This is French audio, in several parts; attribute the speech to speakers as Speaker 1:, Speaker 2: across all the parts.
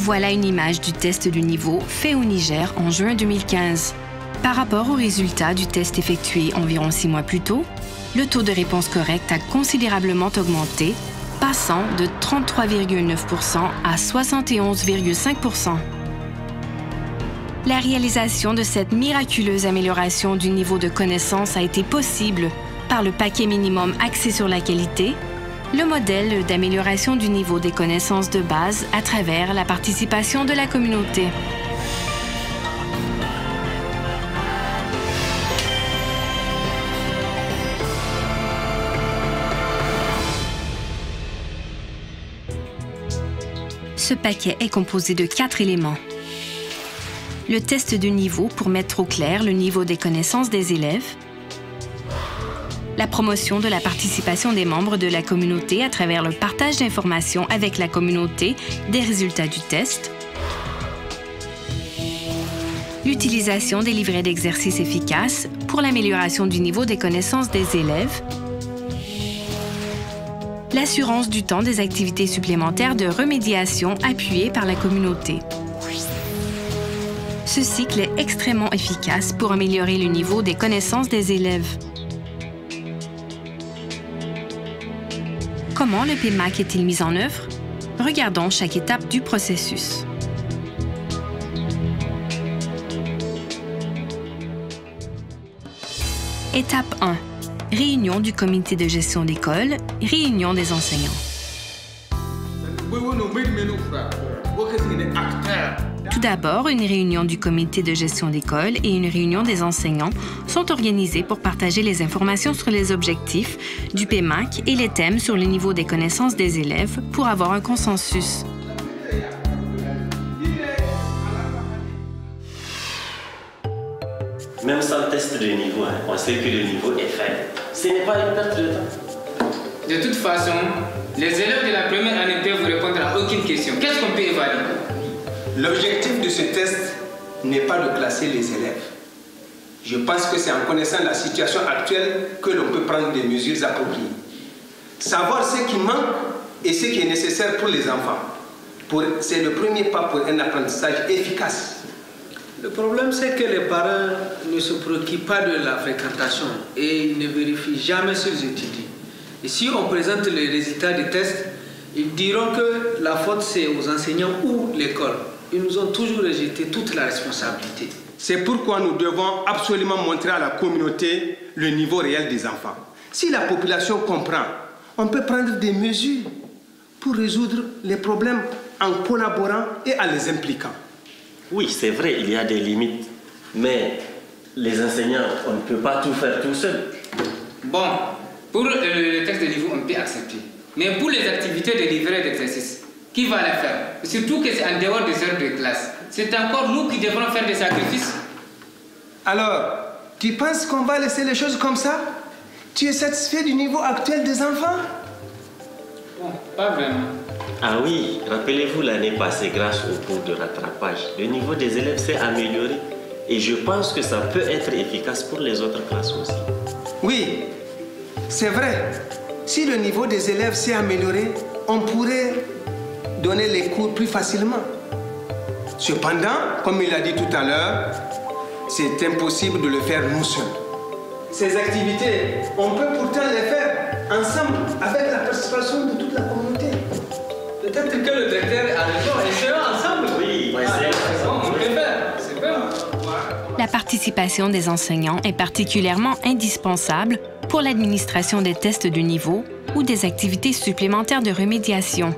Speaker 1: Voilà une image du test du niveau fait au Niger en juin 2015. Par rapport aux résultats du test effectué environ 6 mois plus tôt, le taux de réponse correcte a considérablement augmenté, passant de 33,9% à 71,5%. La réalisation de cette miraculeuse amélioration du niveau de connaissance a été possible par le paquet minimum axé sur la qualité, le modèle d'amélioration du niveau des connaissances de base à travers la participation de la communauté. Ce paquet est composé de 4 éléments. Le test de niveau pour mettre au clair le niveau des connaissances des élèves, la promotion de la participation des membres de la communauté à travers le partage d'informations avec la communauté des résultats du test, l'utilisation des livrets d'exercices efficaces pour l'amélioration du niveau des connaissances des élèves, l'assurance du temps des activités supplémentaires de remédiation appuyées par la communauté. Ce cycle est extrêmement efficace pour améliorer le niveau des connaissances des élèves. Comment le PMAC est-il mis en œuvre? Regardons chaque étape du processus. Étape 1. Réunion du comité de gestion d'école, réunion des enseignants. Tout d'abord, une réunion du comité de gestion d'école et une réunion des enseignants sont organisées pour partager les informations sur les objectifs du PMAC et les thèmes sur le niveau des connaissances des élèves pour avoir un consensus.
Speaker 2: Même sans test de niveau, on sait que le niveau est faible. Ce n'est pas une perte de temps.
Speaker 3: De toute façon, les élèves de la première année peuvent répondre à aucune question. Qu'est-ce qu'on peut évaluer?
Speaker 4: L'objectif de ce test n'est pas de classer les élèves. Je pense que c'est en connaissant la situation actuelle que l'on peut prendre des mesures appropriées. Savoir ce qui manque et ce qui est nécessaire pour les enfants. C'est le premier pas pour un apprentissage efficace.
Speaker 5: Le problème, c'est que les parents ne se préoccupent pas de la fréquentation et ils ne vérifient jamais s'ils étudient. Et si on présente les résultats des tests, ils diront que la faute, c'est aux enseignants ou l'école. Ils nous ont toujours rejeté toute la responsabilité.
Speaker 4: C'est pourquoi nous devons absolument montrer à la communauté le niveau réel des enfants. Si la population comprend, on peut prendre des mesures pour résoudre les problèmes en collaborant et en les impliquant.
Speaker 2: Oui, c'est vrai, il y a des limites. Mais les enseignants, on ne peut pas tout faire tout seul.
Speaker 3: Bon, pour le test de niveau, on peut accepter. Mais pour les activités de livret d'exercice, qui va les faire? Surtout que c'est en dehors des heures de classe. C'est encore nous qui devrons faire des sacrifices.
Speaker 4: Alors, tu penses qu'on va laisser les choses comme ça? Tu es satisfait du niveau actuel des enfants?
Speaker 3: Bon, pas vraiment.
Speaker 2: Ah oui, rappelez-vous l'année passée, grâce au cours de rattrapage, le niveau des élèves s'est amélioré. Et je pense que ça peut être efficace pour les autres classes aussi.
Speaker 4: Oui, c'est vrai. Si le niveau des élèves s'est amélioré, on pourrait donner les cours plus facilement. Cependant, comme il a dit tout à l'heure, c'est impossible de le faire nous seuls. Ces activités, on peut pourtant les faire ensemble avec la participation de toute la communauté.
Speaker 5: Peut-être que le directeur a raison, essayons ensemble.
Speaker 2: Oui,
Speaker 3: On peut faire, c'est bien.
Speaker 1: La participation des enseignants est particulièrement indispensable pour l'administration des tests de niveau ou des activités supplémentaires de remédiation.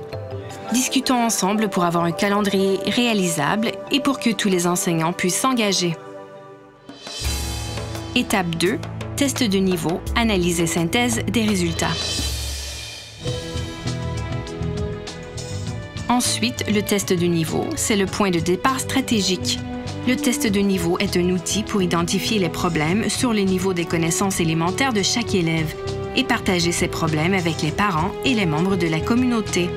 Speaker 1: Discutons ensemble pour avoir un calendrier réalisable et pour que tous les enseignants puissent s'engager. Étape 2, test de niveau, analyse et synthèse des résultats. Ensuite, le test de niveau, c'est le point de départ stratégique. Le test de niveau est un outil pour identifier les problèmes sur le niveau des connaissances élémentaires de chaque élève et partager ces problèmes avec les parents et les membres de la communauté.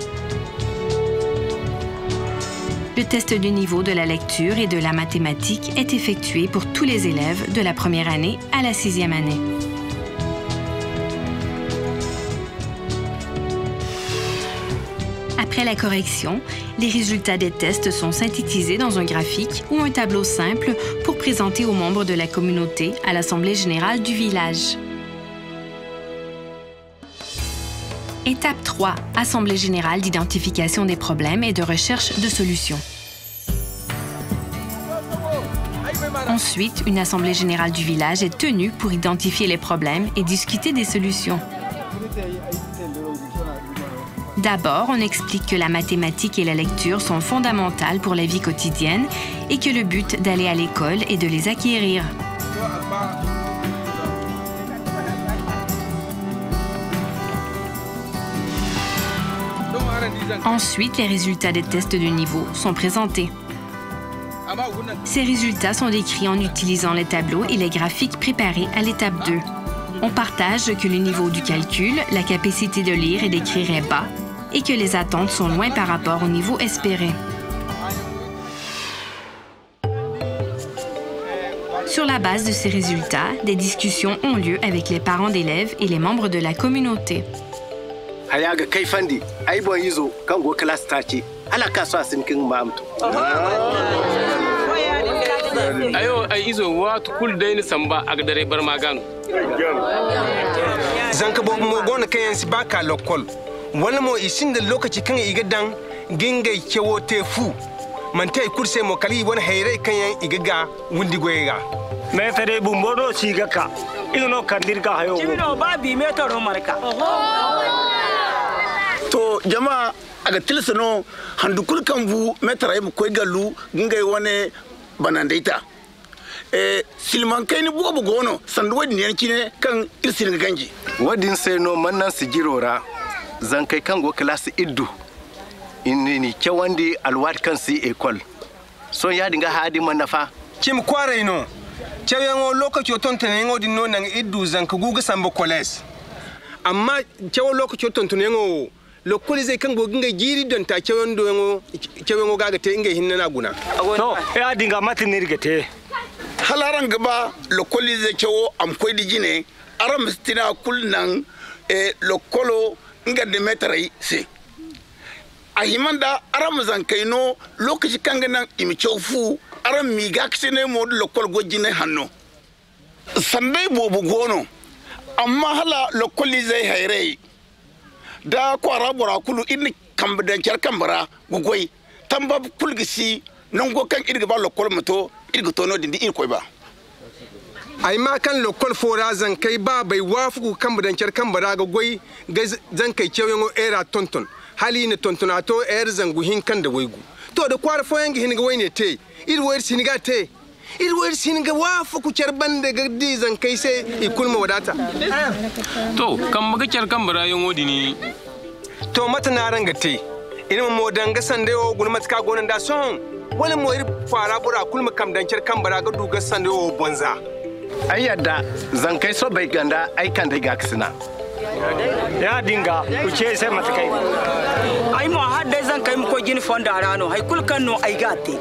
Speaker 1: Le test de niveau de la lecture et de la mathématique est effectué pour tous les élèves de la première année à la 6e année. Après la correction, les résultats des tests sont synthétisés dans un graphique ou un tableau simple pour présenter aux membres de la communauté à l'Assemblée générale du village. Étape 3. Assemblée générale d'identification des problèmes et de recherche de solutions. Ensuite, une assemblée générale du village est tenue pour identifier les problèmes et discuter des solutions. D'abord, on explique que la mathématique et la lecture sont fondamentales pour la vie quotidienne et que le but d'aller à l'école est de les acquérir. Ensuite, les résultats des tests de niveau sont présentés. Ces résultats sont décrits en utilisant les tableaux et les graphiques préparés à l'étape 2. On partage que le niveau du calcul, la capacité de lire et d'écrire est bas et que les attentes sont loin par rapport au niveau espéré. Sur la base de ces résultats, des discussions ont lieu avec les parents d'élèves et les membres de la communauté.
Speaker 4: Wala mo isin da lokaci kan iga dan gingai kewo te fu man tay kurse mo kali wona hayre kan iga ga wundi goyega
Speaker 6: me fere bumbodo siga ka igno kandir ka hayo
Speaker 7: jimino babi me to marka
Speaker 8: to jama aga tilsano handukul kan bu metray bu koy galu gingai wone banandeita silman kayni bugo gono sandu wadi ne kine kan irsin ganji
Speaker 9: wadin sai no mannan sigirora zan kai kango class iddu inni kewandi alwad kan si école so ya dinga hadi manafa
Speaker 4: kim kware no cewengo lokaci tontane ngo dinno nan iddu zan ka gugu sambo college amma cewo lokaci tontane ngo lokoli zai kan goginga jiri don ta cewengo gaga te inga hinna guna
Speaker 6: to ya dinga matinir gate
Speaker 8: halaran gaba lokoli zai cewo am koy dijine aram stina kulnan lokolo ngade metrai se ahimanda aram zankaino lokaci kangana imi chaufu aram mi gaksine mod lokol gojine hanno sandai bobu gono amma hala lokoli zai haire da kwara bora kulu inni kambadan kyar kambara gugoi tamba kulgisi nongo kan irga ba lokol mato irga tono dindi ir koy ba
Speaker 4: ai ma kan lokol fora zan kai ba bai wafu kan budan kyar kan bara ga goi zan kai cewen era tonton hali ne tontonato er zangu hin kan da waigu to da kwar foyan gi hin ga waine te irwar siniga te irwar siniga wafu ku kyar bande ga di zan kai sai ikulma wadata
Speaker 10: to kan maga kyar kan bara yon wodini
Speaker 4: to mata na ranga te ina mo danga sande o gun matka gonan da son wala mo ir fara bura kulma kam dan kyar kan bara ga duga sande o bonza
Speaker 9: ai yadda zan kai so bai ganda ai kan da gaksina
Speaker 6: ya dinga ku ce sai matakai
Speaker 7: ai mo hadda zan kai mu ko gini fonda rano hay kulkan no ai gate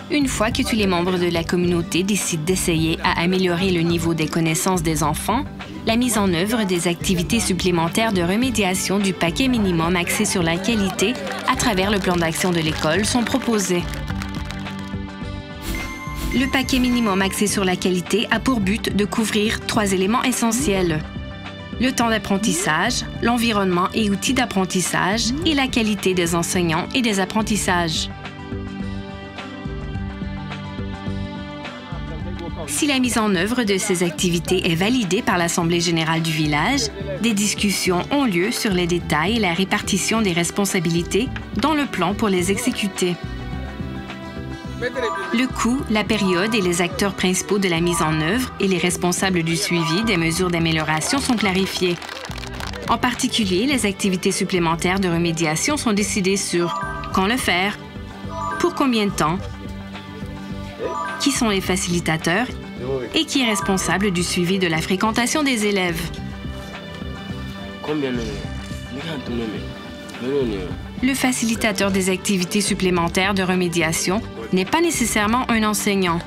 Speaker 1: Une fois que tous les membres de la communauté décident d'essayer à améliorer le niveau des connaissances des enfants, la mise en œuvre des activités supplémentaires de remédiation du paquet minimum axé sur la qualité à travers le plan d'action de l'école sont proposées. Le paquet minimum axé sur la qualité a pour but de couvrir 3 éléments essentiels: le temps d'apprentissage, l'environnement et outils d'apprentissage et la qualité des enseignants et des apprentissages. Si la mise en œuvre de ces activités est validée par l'Assemblée générale du village, des discussions ont lieu sur les détails et la répartition des responsabilités dans le plan pour les exécuter. Le coût, la période et les acteurs principaux de la mise en œuvre et les responsables du suivi des mesures d'amélioration sont clarifiés. En particulier, les activités supplémentaires de remédiation sont décidées sur quand le faire, pour combien de temps, qui sont les facilitateurs et qui est responsable du suivi de la fréquentation des élèves. Le facilitateur des activités supplémentaires de remédiation n'est pas nécessairement un enseignant.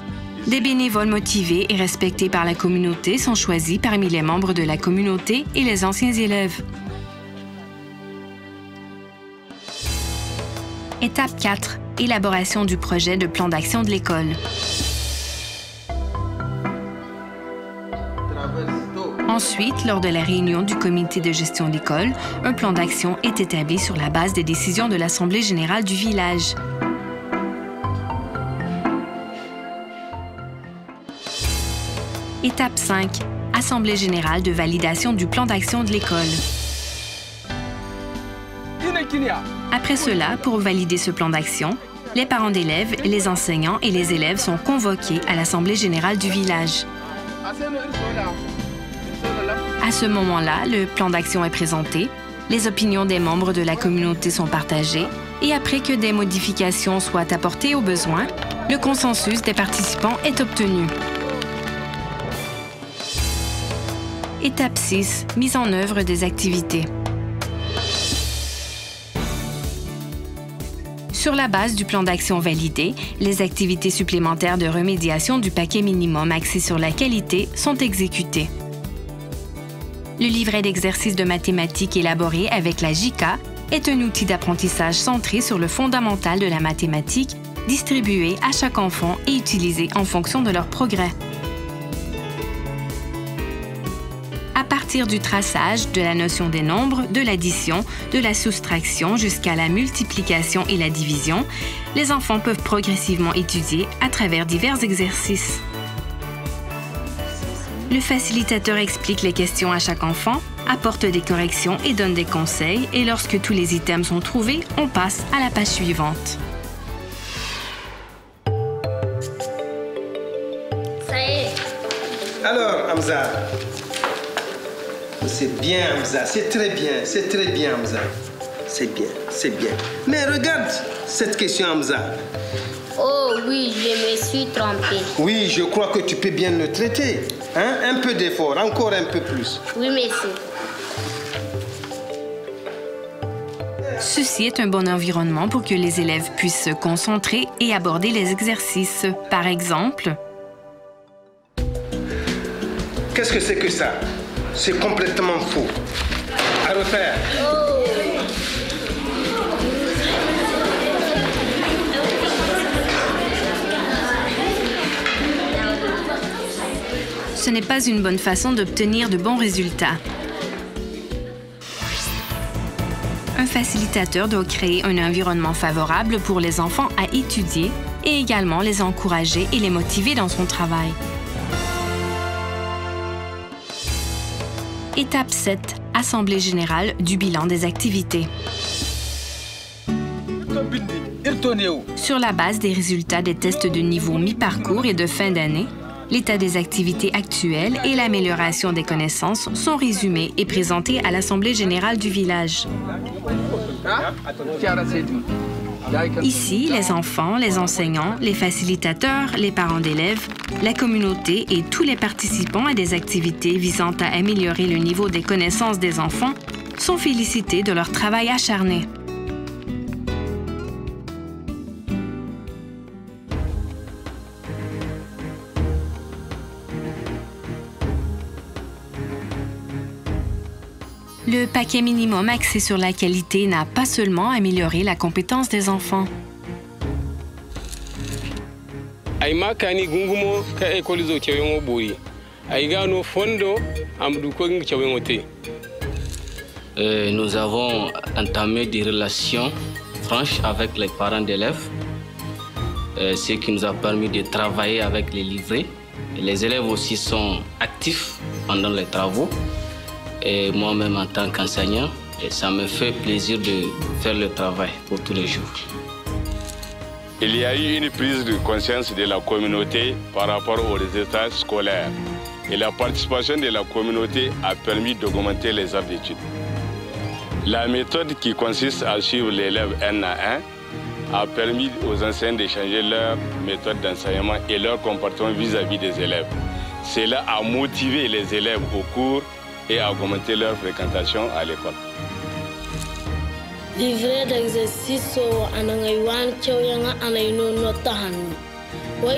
Speaker 1: Des bénévoles motivés et respectés par la communauté sont choisis parmi les membres de la communauté et les anciens élèves. Étape 4. Élaboration du projet de plan d'action de l'école. Ensuite, lors de la réunion du comité de gestion de l'école, un plan d'action est établi sur la base des décisions de l'Assemblée générale du village. Étape 5. Assemblée générale de validation du plan d'action de l'école. Après cela, pour valider ce plan d'action, les parents d'élèves, les enseignants et les élèves sont convoqués à l'Assemblée générale du village. À ce moment-là, le plan d'action est présenté, les opinions des membres de la communauté sont partagées et après que des modifications soient apportées aux besoins, le consensus des participants est obtenu. Étape 6. Mise en œuvre des activités. Sur la base du plan d'action validé, les activités supplémentaires de remédiation du paquet minimum axé sur la qualité sont exécutées. Le livret d'exercices de mathématiques élaboré avec la JICA est un outil d'apprentissage centré sur le fondamental de la mathématique, distribué à chaque enfant et utilisé en fonction de leur progrès. À partir du traçage de la notion des nombres, de l'addition, de la soustraction jusqu'à la multiplication et la division, les enfants peuvent progressivement étudier à travers divers exercices. Le facilitateur explique les questions à chaque enfant, apporte des corrections et donne des conseils, et lorsque tous les items sont trouvés, on passe à la page suivante.
Speaker 11: Ça y est.
Speaker 4: Alors, Hamza, c'est bien, Hamza, c'est très bien, Hamza. C'est bien. Mais regarde cette question, Hamza.
Speaker 11: Oh oui, je me suis trompée.
Speaker 4: Oui, je crois que tu peux bien le traiter. Hein? Un peu d'effort, encore un peu plus.
Speaker 11: Oui, merci.
Speaker 1: Ceci est un bon environnement pour que les élèves puissent se concentrer et aborder les exercices. Par exemple...
Speaker 4: Qu'est-ce que c'est que ça? C'est complètement faux. À refaire.
Speaker 1: Ce n'est pas une bonne façon d'obtenir de bons résultats. Un facilitateur doit créer un environnement favorable pour les enfants à étudier et également les encourager et les motiver dans son travail. Étape 7. Assemblée générale du bilan des activités. Sur la base des résultats des tests de niveau mi-parcours et de fin d'année, l'état des activités actuelles et l'amélioration des connaissances sont résumés et présentés à l'Assemblée générale du village. Ici, les enfants, les enseignants, les facilitateurs, les parents d'élèves, la communauté et tous les participants à des activités visant à améliorer le niveau des connaissances des enfants sont félicités de leur travail acharné. Le paquet minimum axé sur la qualité n'a pas seulement amélioré la compétence des enfants.
Speaker 12: Nous avons entamé des relations franches avec les parents d'élèves, ce qui nous a permis de travailler avec les livrets. Les élèves aussi sont actifs pendant les travaux. Et moi-même en tant qu'enseignant, ça me fait plaisir de faire le travail pour tous les jours.
Speaker 13: Il y a eu une prise de conscience de la communauté par rapport aux résultats scolaires. Et la participation de la communauté a permis d'augmenter les heures d'études. La méthode qui consiste à suivre l'élève un à un a permis aux enseignants de changer leur méthode d'enseignement et leur comportement vis-à-vis des élèves. Cela a motivé les élèves au cours et à augmenter leur fréquentation à l'école.
Speaker 11: Livret d'exercice
Speaker 1: La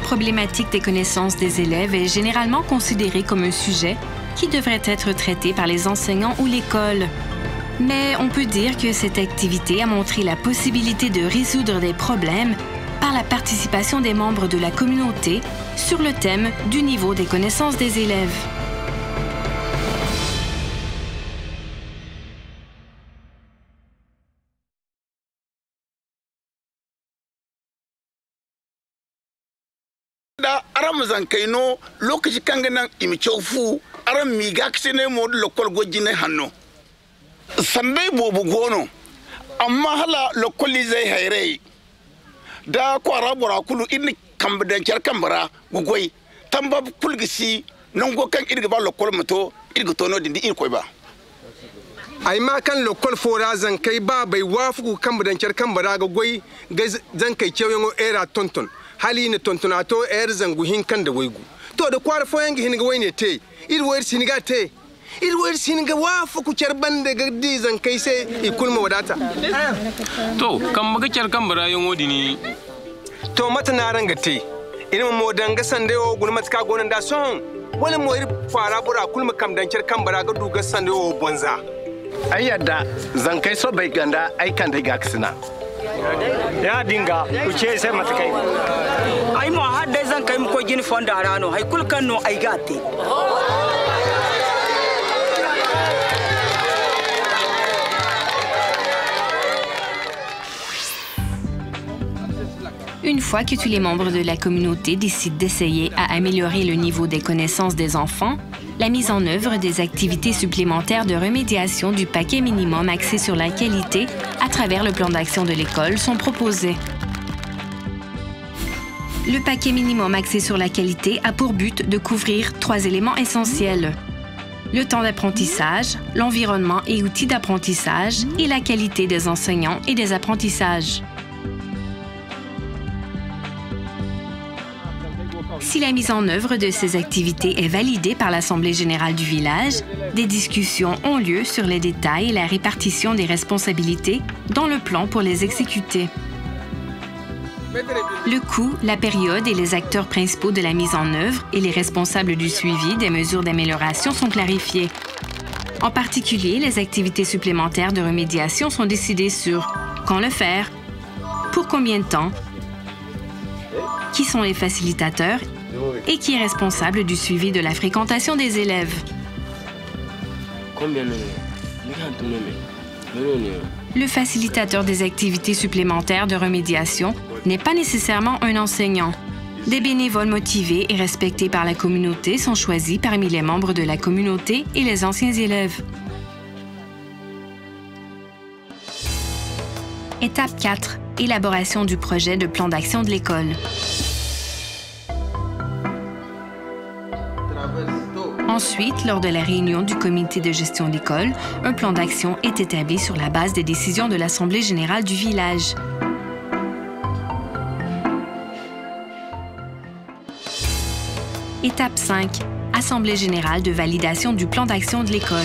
Speaker 1: problématique des connaissances des élèves est généralement considérée comme un sujet qui devrait être traité par les enseignants ou l'école. Mais on peut dire que cette activité a montré la possibilité de résoudre des problèmes par la participation des membres de la communauté sur le thème du niveau des connaissances des élèves.
Speaker 8: Aram zankaino lokaci kangana imichofu aram migaksine mod lokol gojine hanno sandai bobu gono amma hala lokoli zai hairei da kwara bora kulu inni kambadan kyar kambara gugoi tamba kulgisi nan gokan irga ba lokol muto irga tono dindi irkoi ba
Speaker 4: ai ma kan lokol fora zankai ba bai wafu kambadan kyar kambara gugoi ga zankai cewa era tonton hali ne tontonato zangu hinkan da waigu to da kwara foyan hinga wayne te irwer siniga te irwer siniga wafu ku bande ga dizan kai sai ikulma wadata
Speaker 10: to kan maga kan barayon odini
Speaker 4: to mata naran gate ina mo danga sande o gulmat ka gonan da son wala mo ir fara bura kulma kam dan kan bara ga duga sande o bonza
Speaker 9: ayyada zan kai so bai ganda ai kan da gaksina
Speaker 6: ya dinga ku ce sai mata kai
Speaker 7: ai mo hadda zan kai mu ko gini fonda rano hay kulkan no ai gate
Speaker 1: Une fois que tous les membres de la communauté décident d'essayer à améliorer le niveau des connaissances des enfants, la mise en œuvre des activités supplémentaires de remédiation du paquet minimum axé sur la qualité à travers le plan d'action de l'école sont proposées. Le paquet minimum axé sur la qualité a pour but de couvrir 3 éléments essentiels: le temps d'apprentissage, l'environnement et outils d'apprentissage et la qualité des enseignants et des apprentissages. Si la mise en œuvre de ces activités est validée par l'Assemblée générale du village, des discussions ont lieu sur les détails et la répartition des responsabilités dans le plan pour les exécuter. Le coût, la période et les acteurs principaux de la mise en œuvre et les responsables du suivi des mesures d'amélioration sont clarifiés. En particulier, les activités supplémentaires de remédiation sont décidées sur quand le faire, pour combien de temps, qui sont les facilitateurs et qui est responsable du suivi de la fréquentation des élèves. Le facilitateur des activités supplémentaires de remédiation n'est pas nécessairement un enseignant. Des bénévoles motivés et respectés par la communauté sont choisis parmi les membres de la communauté et les anciens élèves. Étape 4. Élaboration du projet de plan d'action de l'école. Ensuite, lors de la réunion du comité de gestion d'école, un plan d'action est établi sur la base des décisions de l'Assemblée générale du village. Étape 5. Assemblée générale de validation du plan d'action de l'école.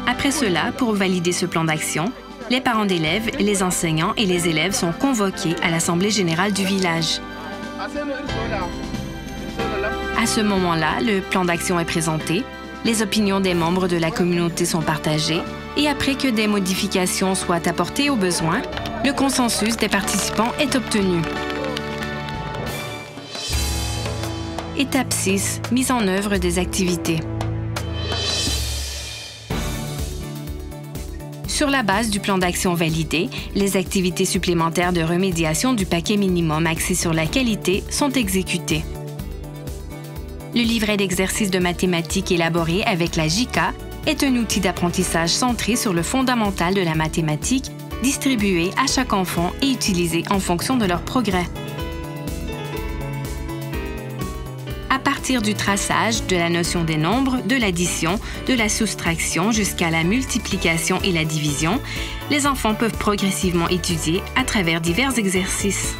Speaker 1: Après cela, pour valider ce plan d'action, les parents d'élèves, les enseignants et les élèves sont convoqués à l'Assemblée générale du village. À ce moment-là, le plan d'action est présenté, les opinions des membres de la communauté sont partagées et après que des modifications soient apportées aux besoins, le consensus des participants est obtenu. Étape 6. Mise en œuvre des activités. Sur la base du plan d'action validé, les activités supplémentaires de remédiation du paquet minimum axé sur la qualité sont exécutées. Le livret d'exercices de mathématiques élaboré avec la JICA est un outil d'apprentissage centré sur le fondamental de la mathématique, distribué à chaque enfant et utilisé en fonction de leur progrès. À partir du traçage de la notion des nombres, de l'addition, de la soustraction jusqu'à la multiplication et la division, les enfants peuvent progressivement étudier à travers divers exercices.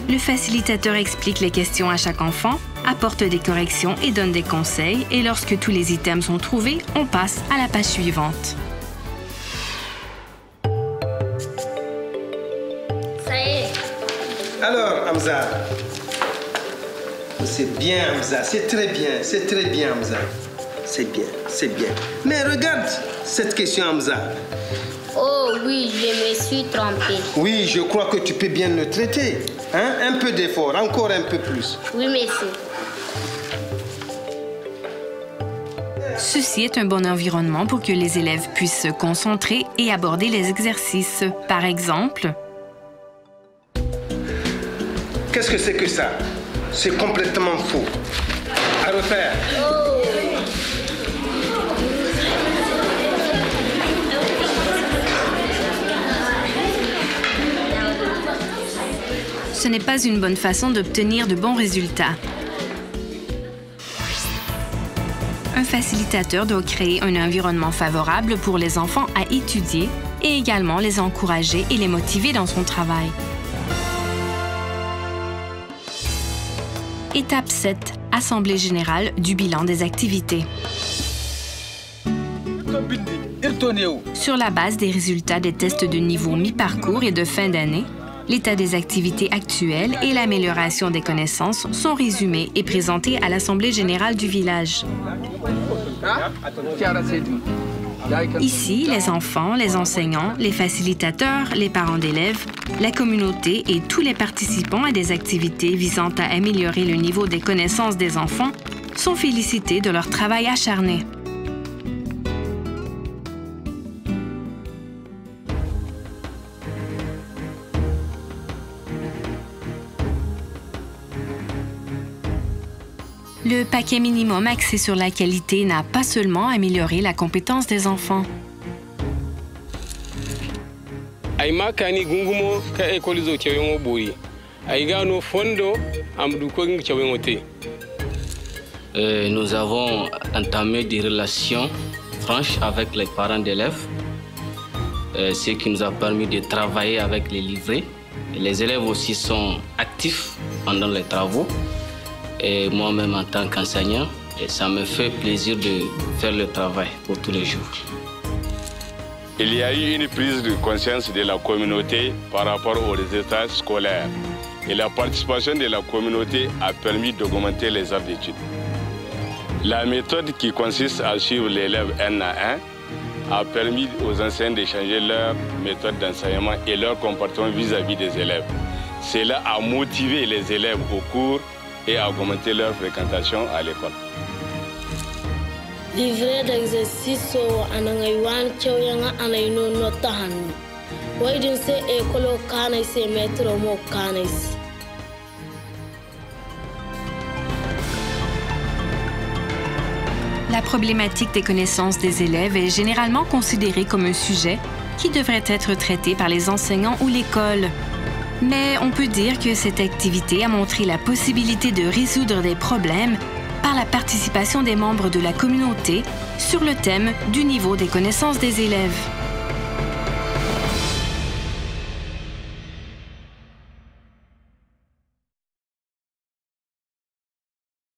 Speaker 1: Le facilitateur explique les questions à chaque enfant apporte des corrections et donne des conseils, et lorsque tous les items sont trouvés, on passe à la page suivante.
Speaker 11: Ça y est.
Speaker 4: Alors, Hamza, c'est bien, Hamza, c'est très bien, Hamza. C'est bien. Mais regarde cette question, Hamza.
Speaker 11: Oh oui, je me suis trompé.
Speaker 4: Oui, je crois que tu peux bien le traiter. Hein? Un peu d'effort, encore un peu plus.
Speaker 11: Oui, merci.
Speaker 1: Ceci est un bon environnement pour que les élèves puissent se concentrer et aborder les exercices. Par exemple...
Speaker 4: Qu'est-ce que c'est que ça? C'est complètement faux. À refaire.
Speaker 1: Ce n'est pas une bonne façon d'obtenir de bons résultats. Un facilitateur doit créer un environnement favorable pour les enfants à étudier et également les encourager et les motiver dans son travail. Étape 7. Assemblée générale du bilan des activités. Sur la base des résultats des tests de niveau mi-parcours et de fin d'année, l'état des activités actuelles et l'amélioration des connaissances sont résumés et présentés à l'Assemblée générale du village. Ici, les enfants, les enseignants, les facilitateurs, les parents d'élèves, la communauté et tous les participants à des activités visant à améliorer le niveau des connaissances des enfants sont félicités de leur travail acharné. Le paquet minimum axé sur la qualité n'a pas seulement amélioré la compétence des enfants.
Speaker 12: Nous avons entamé des relations franches avec les parents d'élèves, ce qui nous a permis de travailler avec les livrets. Les élèves aussi sont actifs pendant les travaux. Et moi-même en tant qu'enseignant, ça me fait plaisir de faire le travail pour tous les jours.
Speaker 13: Il y a eu une prise de conscience de la communauté par rapport aux résultats scolaires. Et la participation de la communauté a permis d'augmenter les heures d'études. La méthode qui consiste à suivre l'élève un à un a permis aux enseignants de changer leur méthode d'enseignement et leur comportement vis-à-vis des élèves. Cela a motivé les élèves au cours et à augmenter leur fréquentation à l'école.
Speaker 14: Livret d'exercice anangaiwan choyanga anaino notahan. Waidin se ekolo kana se metro mo kana.
Speaker 1: La problématique des connaissances des élèves est généralement considérée comme un sujet qui devrait être traité par les enseignants ou l'école. Mais on peut dire que cette activité a montré la possibilité de résoudre des problèmes par la participation des membres de la communauté sur le thème du niveau des connaissances des élèves.